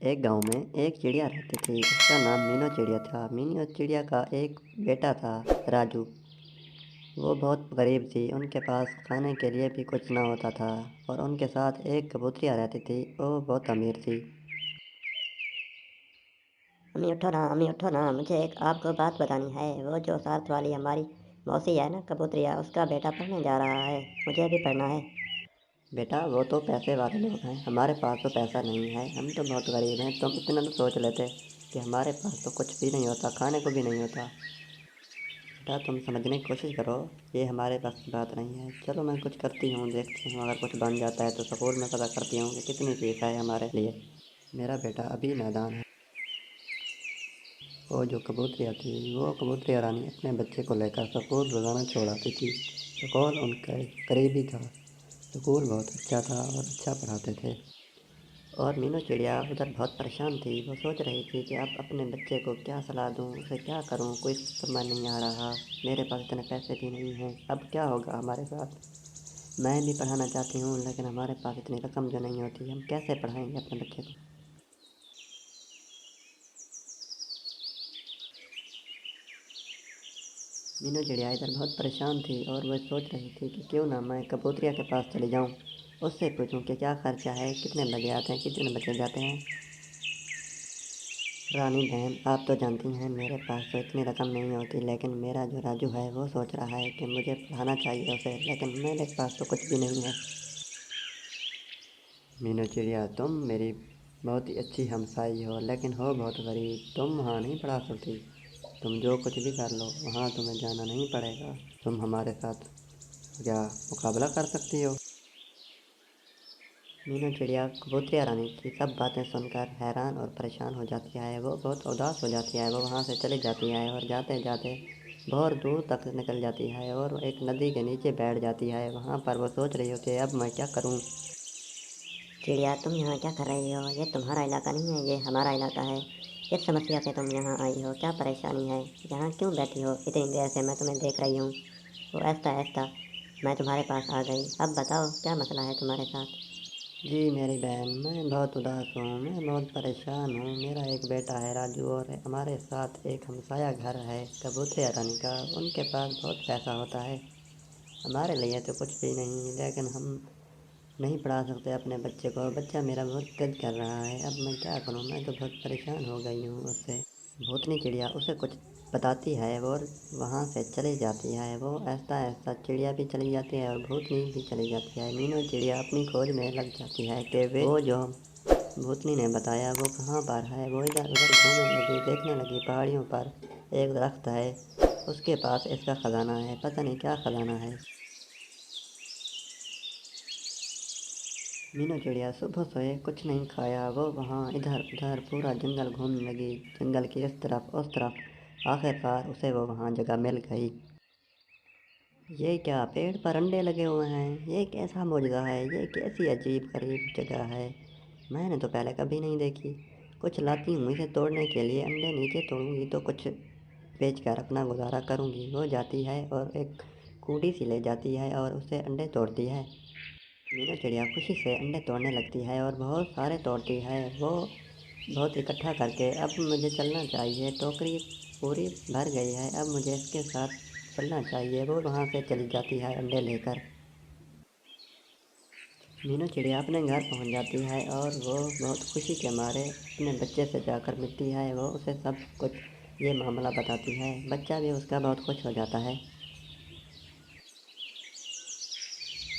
एक गांव में एक चिड़िया रहती थी। उसका नाम मीनू चिड़िया था। मीनू चिड़िया का एक बेटा था, राजू। वो बहुत गरीब थी। उनके पास खाने के लिए भी कुछ ना होता था। और उनके साथ एक कबूतरिया रहती थी। वो बहुत अमीर थी। अम्मी उठो ना, मुझे एक आपको बात बतानी है। वो जो साथ वाली हमारी मौसी है ना, कबूतरिया, उसका बेटा पढ़ने जा रहा है। मुझे भी पढ़ना है। बेटा, वो तो पैसे वाले लोग हैं। हमारे पास तो पैसा नहीं है। हम तो बहुत गरीब हैं। तुम इतना तो सोच लेते कि हमारे पास तो कुछ भी नहीं होता, खाने को भी नहीं होता। बेटा, तुम समझने की कोशिश करो। ये हमारे बस की बात नहीं है। चलो, मैं कुछ करती हूँ, देखती हूँ। अगर कुछ बन जाता है तो स्कूल में पता करती हूँ कि कितनी फीस है हमारे लिए। मेरा बेटा अभी नादान है। वो जो कबूतरिया थी, वो कबूतरिया रानी अपने बच्चे को लेकर स्कूल रोज़ाना छोड़ आती थी। स्कूल उनके करीबी था। स्कूल बहुत अच्छा था और अच्छा पढ़ाते थे। और मीनू चिड़िया उधर बहुत परेशान थी। वो सोच रही थी कि अब अपने बच्चे को क्या सलाह दूँ, उसे क्या करूँ। कोई समझ नहीं आ रहा। मेरे पास इतने पैसे भी नहीं हैं। अब क्या होगा हमारे साथ। मैं भी पढ़ाना चाहती हूँ, लेकिन हमारे पास इतनी रकम जो नहीं होती। हम कैसे पढ़ाएंगे अपने बच्चे को। मीनू चिड़िया इधर बहुत परेशान थी और वह सोच रही थी कि क्यों ना मैं कबूतरिया के पास चली जाऊँ। उससे पूछूं कि क्या खर्चा है, कितने लगे आते हैं, कितने बचे जाते हैं। रानी बहन, आप तो जानती हैं मेरे पास तो इतनी रकम नहीं होती। लेकिन मेरा जो राजू है वो सोच रहा है कि मुझे पढ़ाना चाहिए उसे, लेकिन मेरे पास तो कुछ भी नहीं है। मीनू चिड़िया, तुम मेरी बहुत ही अच्छी हमसाई हो, लेकिन हो बहुत गरीब। तुम वहाँ नहीं पढ़ा सकती। तुम जो कुछ भी कर लो, वहाँ तुम्हें जाना नहीं पड़ेगा। तुम हमारे साथ क्या मुकाबला कर सकती हो। मीनू चिड़िया कबूतरिया रानी की सब बातें सुनकर हैरान और परेशान हो जाती है। वो बहुत उदास हो जाती है। वो वहाँ से चली जाती है और जाते जाते बहुत दूर तक निकल जाती है और एक नदी के नीचे बैठ जाती है। वहाँ पर वो सोच रही होती है, अब मैं क्या करूँ। चिड़िया, तुम यहाँ क्या कर रही हो? ये तुम्हारा इलाका नहीं है, ये हमारा इलाका है। किस समस्या से तुम यहाँ आई हो? क्या परेशानी है? यहाँ क्यों बैठी हो? इतनी देर से मैं तुम्हें देख रही हूँ। वो ऐसा ऐसा मैं तुम्हारे पास आ गई। अब बताओ, क्या मसला है तुम्हारे साथ? जी मेरी बहन, मैं बहुत उदास हूँ। मैं बहुत परेशान हूँ। मेरा एक बेटा है राजू, और हमारे साथ एक हमसाया घर है कबूतरिया रानी का। उनके पास बहुत पैसा होता है। हमारे लिए तो कुछ भी नहीं, लेकिन हम नहीं पढ़ा सकते अपने बच्चे को। बच्चा मेरा बहुत जिद कर रहा है। अब मैं क्या करूँ। मैं तो बहुत परेशान हो गई हूँ उससे। भूतनी चिड़िया उसे कुछ बताती है और वहाँ से चली जाती है। वो ऐसा ऐसा चिड़िया भी चली जाती है और भूतनी भी चली जाती है। मीनू चिड़िया अपनी खोज में लग जाती है कि वो जो भूतनी ने बताया वो कहाँ पर है। वो इधर उधर घूमने लगी, देखने लगी। पहाड़ियों पर एक दरख्त है, उसके पास इसका ख़जाना है। पता नहीं क्या ख़जाना है। मीनू चिड़िया सुबह सोए कुछ नहीं खाया। वो वहाँ इधर उधर पूरा जंगल घूमने लगी, जंगल की इस तरफ उस तरफ। आखिरकार उसे वो वहाँ जगह मिल गई। ये क्या पेड़ पर अंडे लगे हुए हैं। ये कैसा मुर्गा है। ये कैसी अजीब गरीब जगह है। मैंने तो पहले कभी नहीं देखी। कुछ लाती हूँ इसे तोड़ने के लिए। अंडे नीचे तोड़ूंगी तो कुछ बेच कर अपना गुजारा करूँगी। वो जाती है और एक कूटी सी ले जाती है और उससे अंडे तोड़ती है। मीनू चिड़िया खुशी से अंडे तोड़ने लगती है और बहुत सारे तोड़ती है। वो बहुत इकट्ठा करके, अब मुझे चलना चाहिए, टोकरी पूरी भर गई है, अब मुझे इसके साथ चलना चाहिए। वो वहाँ से चली जाती है अंडे लेकर। मीनू चिड़िया अपने घर पहुँच जाती है और वो बहुत खुशी के मारे अपने बच्चे से जाकर मिलती है। वो उसे सब कुछ ये मामला बताती है। बच्चा भी उसका बहुत खुश हो जाता है।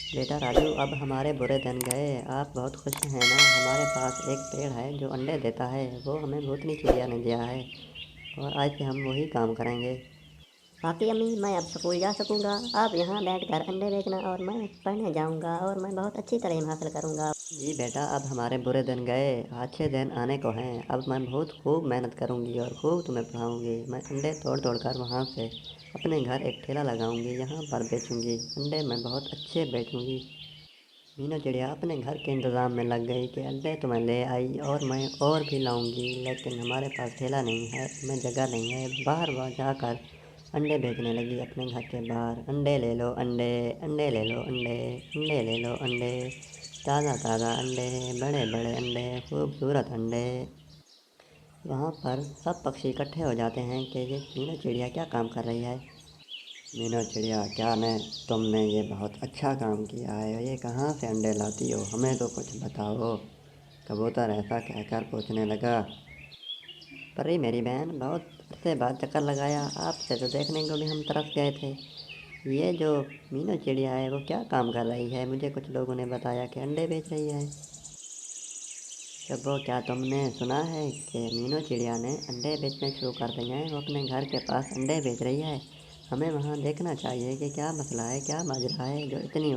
बेटा राजू, अब हमारे बुरे दिन गए। आप बहुत खुश हैं ना। हमारे पास एक पेड़ है जो अंडे देता है। वो हमें भूतनी चिड़िया ने दिया है और आज से हम वही काम करेंगे। बाकी अम्मी, मैं अब स्कूल जा सकूँगा। आप यहाँ बैठकर अंडे बेचना और मैं पढ़ने जाऊँगा और मैं बहुत अच्छी तालीम हासिल करूँगा। जी बेटा, अब हमारे बुरे दिन गए, अच्छे दिन आने को हैं। अब मैं बहुत खूब मेहनत करूँगी और खूब तुम्हें पढ़ाऊँगी। मैं अंडे तोड़ तोड़ कर वहाँ से अपने घर एक ठेला लगाऊँगी, यहाँ पर बेचूँगी। अंडे मैं बहुत अच्छे बेचूँगी। मीनू चिड़िया अपने घर के इंतज़ाम में लग गई कि अंडे तो मैं ले आई और मैं और भी लाऊंगी, लेकिन हमारे पास ठेला नहीं है, इसमें जगह नहीं है। बाहर बाहर जाकर अंडे बेचने लगी अपने घर के बाहर। अंडे ले लो अंडे, अंडे ले लो अंडे, अंडे ले लो अंडे। ताज़ा ताज़ा अंडे, बड़े बड़े अंडे, खूबसूरत अंडे। वहाँ पर सब पक्षी इकट्ठे हो जाते हैं कि ये मीनू चिड़िया क्या काम कर रही है। मीनू चिड़िया, क्या ने तुमने ये बहुत अच्छा काम किया है, ये कहाँ से अंडे लाती हो, हमें तो कुछ बताओ। कबूतर ऐसा कहकर पूछने लगा। परी मेरी बहन, बहुत अरसे बाद चक्कर लगाया, आपसे तो देखने को भी हम तरस गए थे। ये जो मीनू चिड़िया है वो क्या काम कर रही है, मुझे कुछ लोगों ने बताया कि अंडे बेच रही है। शब्बो, क्या तुमने सुना है कि मीनू चिड़िया ने अंडे बेचने शुरू कर दिए हैं, वो अपने घर के पास अंडे बेच रही है। हमें वहाँ देखना चाहिए कि क्या मसला है, क्या माजरा है जो इतनी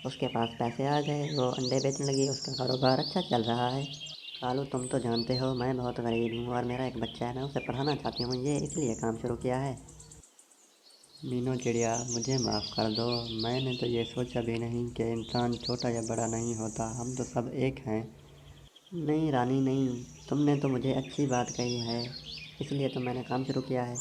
उसके पास पैसे आ गए, वो अंडे बेचने लगी, उसका कारोबार अच्छा चल रहा है। कालू, तुम तो जानते हो मैं बहुत गरीब हूँ और मेरा एक बच्चा है, मैं उसे पढ़ाना चाहती हूँ, ये इसलिए काम शुरू किया है। मीनू चिड़िया, मुझे माफ़ कर दो, मैंने तो ये सोचा भी नहीं कि इंसान छोटा या बड़ा नहीं होता, हम तो सब एक हैं। नहीं रानी नहीं, तुमने तो मुझे अच्छी बात कही है, इसलिए तो मैंने काम शुरू किया है।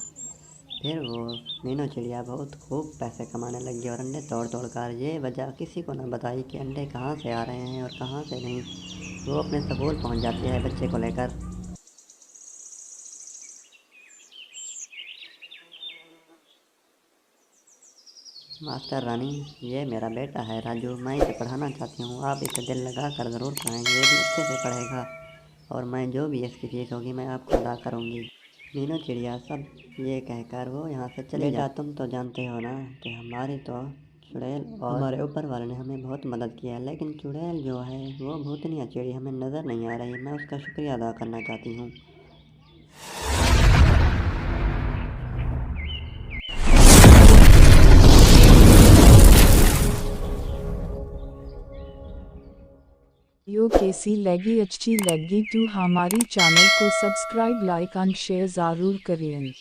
फिर वो मीनू चिड़िया बहुत खूब पैसे कमाने लगी और अंडे तोड़ तोड़ कर ये वजह किसी को न बताई कि अंडे कहाँ से आ रहे हैं और कहाँ से नहीं। वो अपने स्कूल पहुँच जाती है बच्चे को लेकर। मास्टर रानी, ये मेरा बेटा है राजू, मैं इसे पढ़ाना चाहती हूँ, आप इसे दिल लगा कर ज़रूर पढ़ाएं, ये भी अच्छे से पढ़ेगा और मैं जो भी इसकी फीस होगी मैं आपको अदा करूँगी। मीनू चिड़िया सब ये कहकर वो यहाँ से चली बेटा, तुम तो जानते हो ना कि हमारी तो चुड़ैल और हमारे ऊपर वाले ने हमें बहुत मदद की है, लेकिन चुड़ैल जो है वो भूतनिया चिड़ी हमें नज़र नहीं आ रही, मैं उसका शुक्रिया अदा करना चाहती हूँ। वीडियो कैसी लगी, अच्छी लगी तो हमारी चैनल को सब्सक्राइब, लाइक एंड शेयर ज़रूर करें।